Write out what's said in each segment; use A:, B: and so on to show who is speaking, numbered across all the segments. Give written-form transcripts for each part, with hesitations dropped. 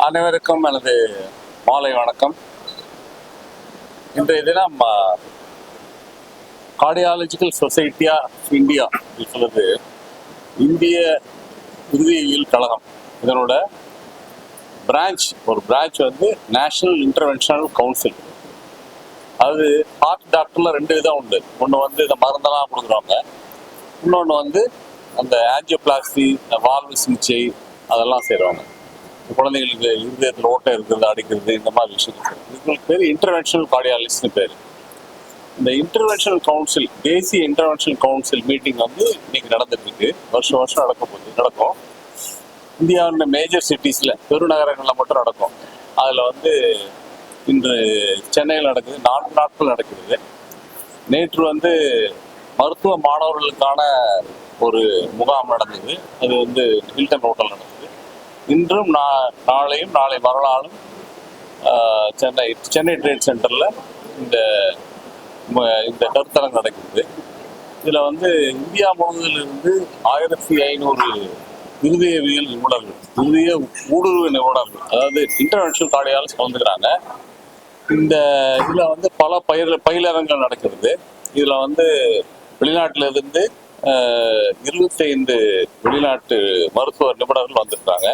A: அனைவருக்கும் எனது மாலை வணக்கம். இன்றைய தினம் கார்டியாலஜிக்கல் சொசைட்டி ஆஃப் இந்தியா சொல்லுது இந்திய இருதயவியல் கழகம். இதனோட ஒரு பிரான்ச் வந்து நேஷனல் இன்டர்வென்ஷனல் கவுன்சில். அது ஹார்ட் டாக்டர்ல 2 விதம் உண்டு. ஒன்று வந்து இந்த மருந்தெல்லாம் கொடுக்குறவங்க, இன்னொன்று வந்து அந்த ஆஞ்சியோபிளாஸ்டி, வால்வு சிகிச்சை அதெல்லாம் செய்கிறவங்க. குழந்தைங்களுக்கு இருதயத்தில் ஓட்டம் இருக்கிறது, அடிக்கிறது, இந்த மாதிரி விஷயங்கள். இதுக்கு பேர் இன்டர்வென்ஷனல் கார்டியாலஜிஸ்ட்னு பேர். இந்த இன்டர்வென்ஷனல் கவுன்சில், தேசிய இன்டர்வென்ஷனல் கவுன்சில் மீட்டிங் வந்து இன்னைக்கு நடந்துட்டு இருக்கு. வருஷம் நடக்கும். இந்தியாவின் மேஜர் சிட்டிஸில், பெருநகரங்களில் மட்டும் நடக்கும். அதில் வந்து இன்று சென்னையில் நடக்குது. 4 நாட்கள் நடக்கிறது. நேற்று வந்து மருத்துவ மாணவர்களுக்கான ஒரு முகாம் நடந்தது. அது வந்து ஹில்டன் ஹோட்டல் நடந்தது. இன்றும் நாளையும் நாளை மறுநாளும் சென்னை ட்ரேட் சென்டரில் இந்த கருத்தரங்கு நடக்குது. இதில் வந்து இந்தியா முழுவதிலிருந்து 1500 இருதயவியல் நிபுணர்கள், இருதய ஊடுருவு நிபுணர்கள், அதாவது இன்டர்வென்ஷனல் கார்டியாலஜிஸ்ட் கலந்துக்கிறாங்க. இந்த இதில் வந்து பல பயிலரங்கள் நடக்கிறது. இதில் வந்து வெளிநாட்டிலிருந்து 25 வெளிநாட்டு மருத்துவ நிபுணர்கள் வந்திருக்காங்க.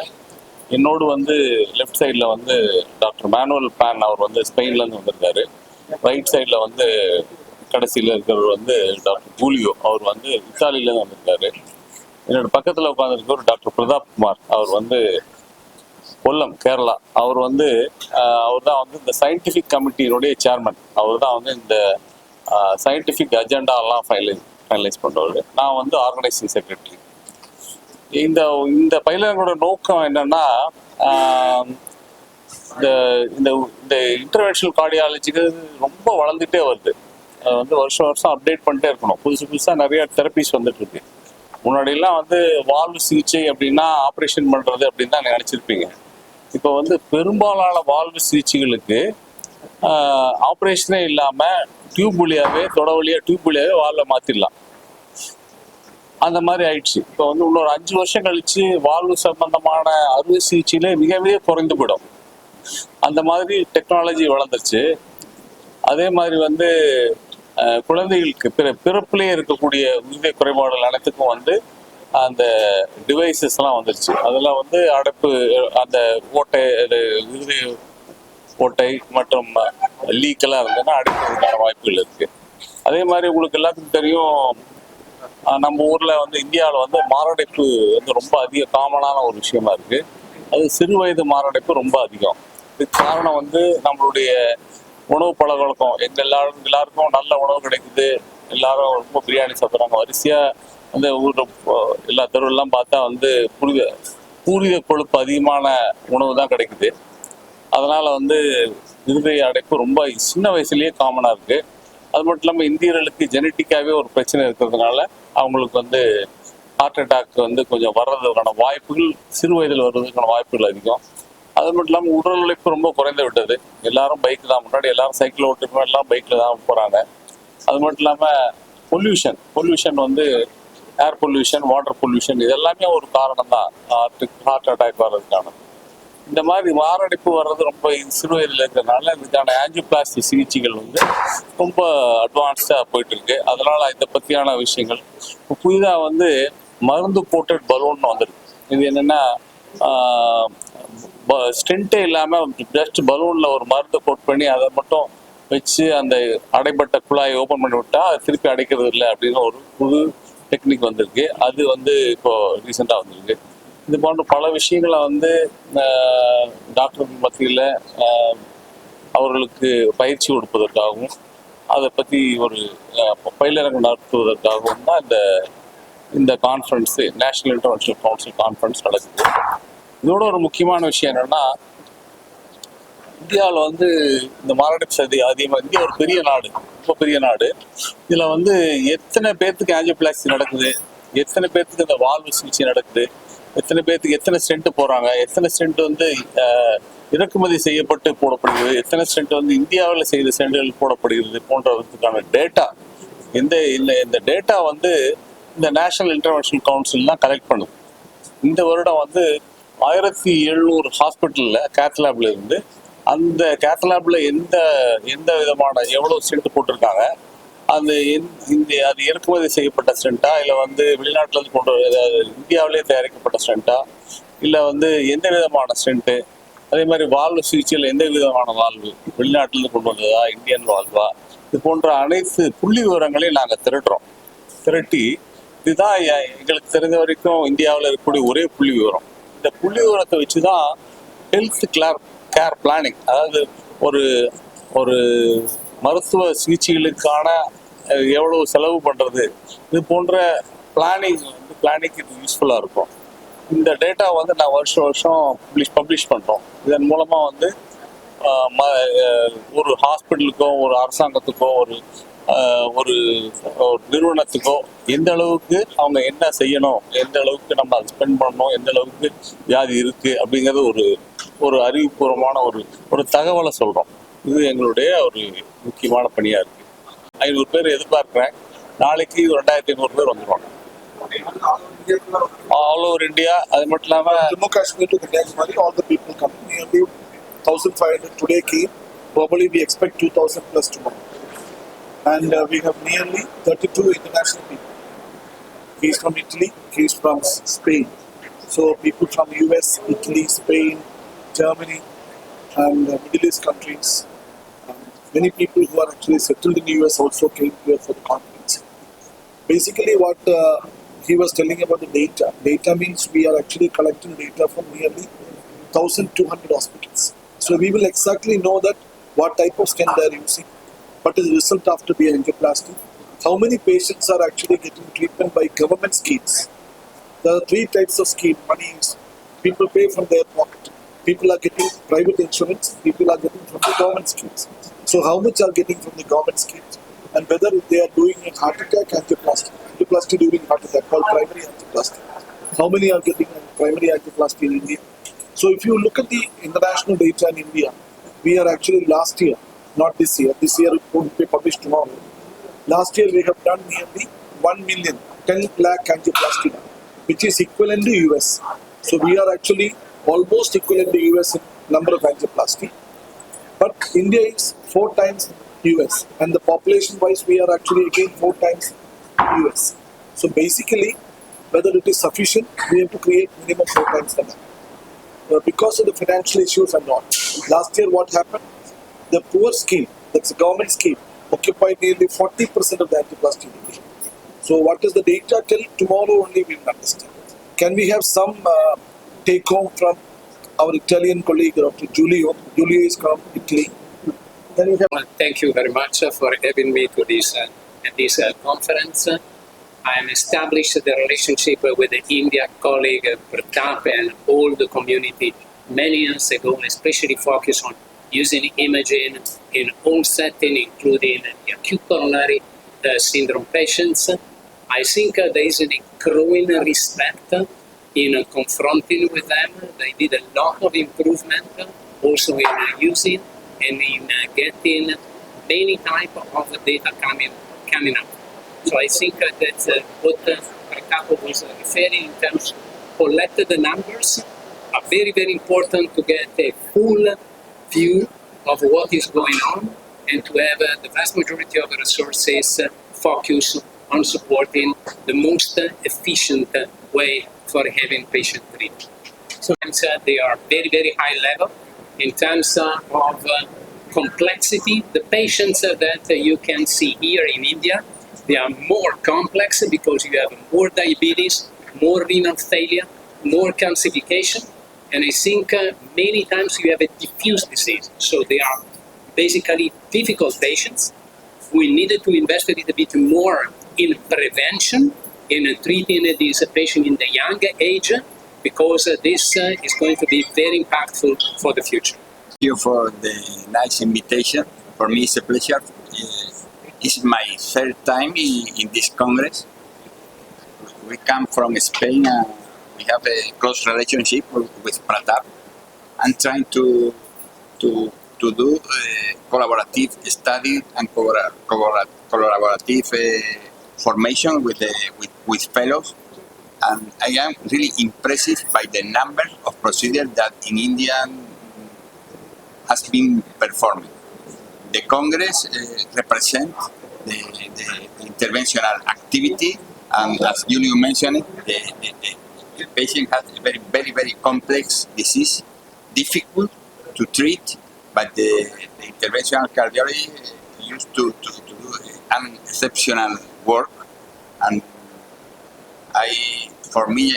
A: என்னோடு வந்து லெஃப்ட் சைடில் வந்து டாக்டர் மேனுவல் பேன், அவர் வந்து ஸ்பெயின்லேருந்து வந்திருக்காரு. ரைட் சைடில் வந்து கடைசியில் இருக்கிறவர் வந்து டாக்டர் ஜூலியோ, அவர் வந்து இத்தாலியிலேருந்து வந்திருக்காரு. என்னோட பக்கத்தில் உட்காந்துருக்கவர் டாக்டர் பிரதாப் குமார், அவர் வந்து கொல்லம், கேரளா. அவர் தான் வந்து இந்த சயின்டிஃபிக் கமிட்டியினுடைய சேர்மன். அவர் தான் வந்து இந்த சயின்டிஃபிக் அஜெண்டாலாம் ஃபைனலைஸ் பண்ணுறவர். நான் வந்து ஆர்கனைசிங் செக்ரட்டரி. இந்த பயிலரங்களோட நோக்கம் என்னன்னா, இந்த இன்டர்வென்ஷனல் கார்டியாலஜிக்கு ரொம்ப வளர்ந்துட்டே வருது. அது வந்து வருஷம் அப்டேட் பண்ணிட்டே இருக்கணும். புதுசாக நிறைய தெரப்பிஸ் வந்துட்டு இருக்கு. முன்னாடியெல்லாம் வந்து வால்வு சிகிச்சை அப்படின்னா ஆப்ரேஷன் பண்ணுறது அப்படின்னு தான் நினச்சிருப்பீங்க. இப்போ வந்து பெரும்பாலான வால்வு சிகிச்சைகளுக்கு ஆப்ரேஷனே இல்லாமல் டியூப் வழியாகவே, தொட வழியாக டியூப் வழியாகவே வால்வை மாற்றிடலாம். அந்த மாதிரி ஆயிடுச்சு. இப்போ வந்து இன்னொரு 5 வருஷம் கழிச்சு வால்வு சம்பந்தமான அறுவை சிகிச்சையில மிக மிக குறைந்து போயிடும். அந்த மாதிரி டெக்னாலஜி வளர்ந்துருச்சு. அதே மாதிரி வந்து குழந்தைகளுக்கு பிறப்பிலே இருக்கக்கூடிய இருதய குறைபாடுகள் அனைத்துக்கும் வந்து அந்த டிவைசஸ் எல்லாம் வந்துருச்சு. அதெல்லாம் வந்து அடைப்பு, அந்த ஓட்டை, இருதய ஓட்டை மற்றும் லீக்கெல்லாம் இருந்ததுன்னா அடைக்கிறதுக்கான வாய்ப்புகள் இருக்கு. அதே மாதிரி உங்களுக்கு எல்லாத்துக்கும் தெரியும், நம்ம ஊர்ல வந்து இந்தியாவில் வந்து மாரடைப்பு வந்து ரொம்ப காமனான ஒரு விஷயமா இருக்கு. அது சிறு வயது மாரடைப்பு ரொம்ப அதிகம். இதுக்கு காரணம் வந்து நம்மளுடைய உணவு பழக்கவழக்கம். எல்லாருக்கும் நல்ல உணவு கிடைக்குது. எல்லாரும் ரொம்ப பிரியாணி சாப்பிட்றாங்க. வரிசையா அந்த ஊர் எல்லா தெருவெல்லாம் பார்த்தா வந்து பூரித கொழுப்பு அதிகமான உணவு தான் கிடைக்குது. அதனால வந்து இருதய அடைப்பு ரொம்ப சின்ன வயசுலயே காமனா இருக்கு. அது மட்டும் இல்லாமல் இந்தியர்களுக்கு ஜெனட்டிக்காவே ஒரு பிரச்சனை இருக்கிறதுனால அவங்களுக்கு வந்து ஹார்ட் அட்டாக் வந்து கொஞ்சம் வர்றதுக்கான வாய்ப்புகள், சிறு வயதில் வர்றதுக்கான வாய்ப்புகள் அதிகம். அது மட்டும் இல்லாமல் உடல் உழைப்பு ரொம்ப குறைந்து விட்டது. எல்லாரும் பைக் தான், முன்னாடி எல்லாரும் சைக்கிள் ஓட்டுறோம், எல்லாம் பைக்கில் தான் போகிறாங்க. அது மட்டும் இல்லாமல் பொல்யூஷன் வந்து ஏர் பொல்யூஷன், வாட்டர் பொல்யூஷன், இது எல்லாமே ஒரு காரணம் தான் ஹார்ட் அட்டாக் வர்றதுக்கான. இந்த மாதிரி மாரடைப்பு வர்றது ரொம்ப சிறு வயதில் இருக்கிறதுனால இதுக்கான ஆஞ்சியோபிளாஸ்டி சிகிச்சைகள் வந்து ரொம்ப அட்வான்ஸ்டாக போயிட்டு இருக்கு. அதனால இதை பற்றியான விஷயங்கள் புதிதாக வந்து மருந்து கோட்டட் பலூன் வந்துருக்கு. இது என்னன்னா, ஸ்டென்ட்டே இல்லாமல் ஜஸ்ட் பலூனில் ஒரு மருந்து கோட் பண்ணி அதை மட்டும் வச்சு அந்த அடைப்பட்ட குழாயை ஓப்பன் பண்ணி விட்டா அது திருப்பி அடைக்கிறது இல்லை அப்படின்னு ஒரு புது டெக்னிக் வந்திருக்கு. அது வந்து இப்போ ரீசெண்டாக வந்திருக்கு. இது போன்ற பல விஷயங்களை வந்து டாக்டர் மத்தியில் அவர்களுக்கு பயிற்சி கொடுப்பதற்காகவும் அதை பற்றி ஒரு பயிலரங்கு நடத்துவதற்காகவும் தான் இந்த conference, national interventional council conference நடக்குது. இதோட ஒரு முக்கியமான விஷயம் என்னன்னா, இந்தியாவில் வந்து இந்த மாரடைப்பு சதி அதிகமாக. இந்தியா ஒரு பெரிய நாடு, ரொம்ப பெரிய நாடு. இதில் வந்து எத்தனை பேர்த்துக்கு ஆஞ்சியோபிளாஸ்டி நடக்குது, எத்தனை பேர்த்துக்கு இந்த வால்வு சிகிச்சை நடக்குது, எத்தனை பேர்த்துக்கு எத்தனை ஸ்டென்ட் போறாங்க, எத்தனை ஸ்டென்ட் வந்து இறக்குமதி செய்யப்பட்டு போடப்படுகிறது, எத்தனை ஸ்டென்ட் வந்து இந்தியாவில் செய்த ஸ்டென்ட்கள் போடப்படுகிறது போன்றதுக்கான டேட்டா இந்த டேட்டா வந்து இந்த நேஷனல் இன்டர்வென்ஷனல் கவுன்சில் தான் கலெக்ட் பண்ணுது. இந்த வருடம் வந்து 1700 ஹாஸ்பிட்டலில் கேத்லாப்ல இருந்து அந்த கேத்லாப்ல எந்த எந்த விதமான எவ்வளோ ஸ்டென்ட் போட்டிருக்காங்க, அந்த அது இறக்குமதி செய்யப்பட்ட ஸ்டென்ட்டா, இல்லை வந்து வெளிநாட்டிலேருந்து கொண்டு அதாவது இந்தியாவிலே தயாரிக்கப்பட்ட ஸ்டென்ட்டா, இல்லை வந்து எந்த விதமான ஸ்டென்ட்டு, அதே மாதிரி வால்வு சிகிச்சையில் எந்த விதமான வால்வு வெளிநாட்டிலேருந்து கொண்டு வந்ததா, இந்தியன் வால்வா, இது போன்ற அனைத்து புள்ளி விவரங்களையும் நாங்கள் திரட்டி இதுதான் எங்களுக்கு தெரிஞ்ச வரைக்கும் இந்தியாவில் இருக்கக்கூடிய ஒரே புள்ளி விவரம். இந்த புள்ளி விவரத்தை வச்சு தான் ஹெல்த் கேர் பிளானிங், அதாவது ஒரு ஒரு மருத்துவ சிகிச்சைகளுக்கான எவ்வளவு செலவு பண்ணுறது, இது போன்ற பிளானிங் இது யூஸ்ஃபுல்லாக இருக்கும். இந்த டேட்டா வந்து நான் வருஷம் பப்ளிஷ் பண்ணுறோம். இதன் மூலமாக வந்து ஒரு ஹாஸ்பிட்டலுக்கோ, ஒரு அரசாங்கத்துக்கோ, ஒரு நிறுவனத்துக்கோ எந்த அளவுக்கு அவங்க என்ன செய்யணும், எந்த அளவுக்கு நம்ம அதை ஸ்பெண்ட் பண்ணணும், எந்த அளவுக்கு வியாதி இருக்கு அப்படிங்கிறது ஒரு அறிவுபூர்வமான ஒரு தகவலை சொல்றோம். இது எங்களுடைய ஒரு முக்கியமான பணியா இருக்கு. 500 பேர் எதிர்பார்க்கிறேன். நாளைக்கு 2500 பேர் வந்துடுவாங்க. All over India. அது மட்டும் இல்லாம
B: Jammu Kashmir to Kashmir, all the people come. Nearly 1,500 today came. Probably we expect 2,000 plus tomorrow. And we have nearly 32 international people. He's from Italy, he's from Spain. So people from US, Italy, Spain, Germany, and Middle East countries. Many people who are actually settled in the US also came here for the conference. Basically what he was telling about the data. Data means we are actually collecting data from nearly 1,200 hospitals. So we will exactly know that what type of stent they are using, what is the result after the angioplasty, how many patients are actually getting treatment by government schemes. There are 3 types of scheme. One is people pay from their pocket. People are getting private insurance. People are getting from the government schemes. So how much are getting from the government schemes, and whether they are doing a heart attack angioplasty during heart attack called primary angioplasty. How many are getting a primary angioplasty in India? So if you look at the international data in India, we are actually last year, not this year. This year it won't be published tomorrow. Last year we have done nearly 1 million, 10 lakh angioplasty, which is equivalent to US. So we are actually almost equivalent to US in number of angioplasty. But India is 4 times US, and the population wise we are actually again 4 times US. So basically, whether it is sufficient, we have to create minimum 4 times the number. Because of the financial issues and all. Last year what happened? The poor scheme, that's a government scheme, occupied nearly 40% of the angioplasty division. So what is the data till tomorrow only we will understand. Can we have some take home from our Italian colleague, Dr. Giulio? Giulio is from Italy.
C: Thank you very much for having me to this conference. I am established the relationship with the India colleague Pratap and all the community many years ago, especially focused on using imaging in all settings, including the acute coronary syndrome patients. I think there is a growing respect in confronting with them. They did a lot of improvement also in using and in getting many type of data coming up. So I think that what Pratap was referring in terms of collect the numbers are very, very important to get a full view of what is going on and to have the vast majority of the resources focus on supporting the most efficient way for having patient treatment. So they are very, very high level in terms of complexity. The patients that you can see here in India, they are more complex because you have more diabetes, more renal failure, more calcification, and I think many times you have a diffuse disease. So they are basically difficult patients. We needed to invest a little bit more in prevention, in treating this patient in the young age, because this is going to be very impactful for the future.
D: Thank you for the nice invitation. For me, it's a pleasure. It's my 3rd time in this Congress. We come from Spain and we have a close relationship with Pratap. I'm trying to do collaborative study and collaborative formation with fellows and I am really impressed by the number of procedures that in India has been performed. The Congress represents the interventional activity, and as Julio mentioned, the patient has a very complex disease, difficult to treat, but the interventional cardiology used to do an exceptional work, and for me,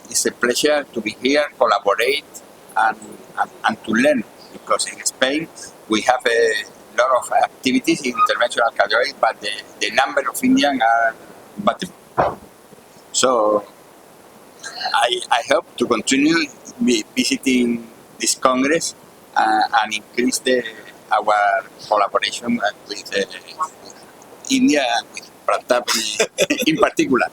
D: it's a pleasure to be here, collaborate, and to learn, because in Spain we have a lot of activities in interventional cardiology, but the number of Indians are but so I hope to continue visiting this Congress and increase our collaboration with India and with Pratap in particular.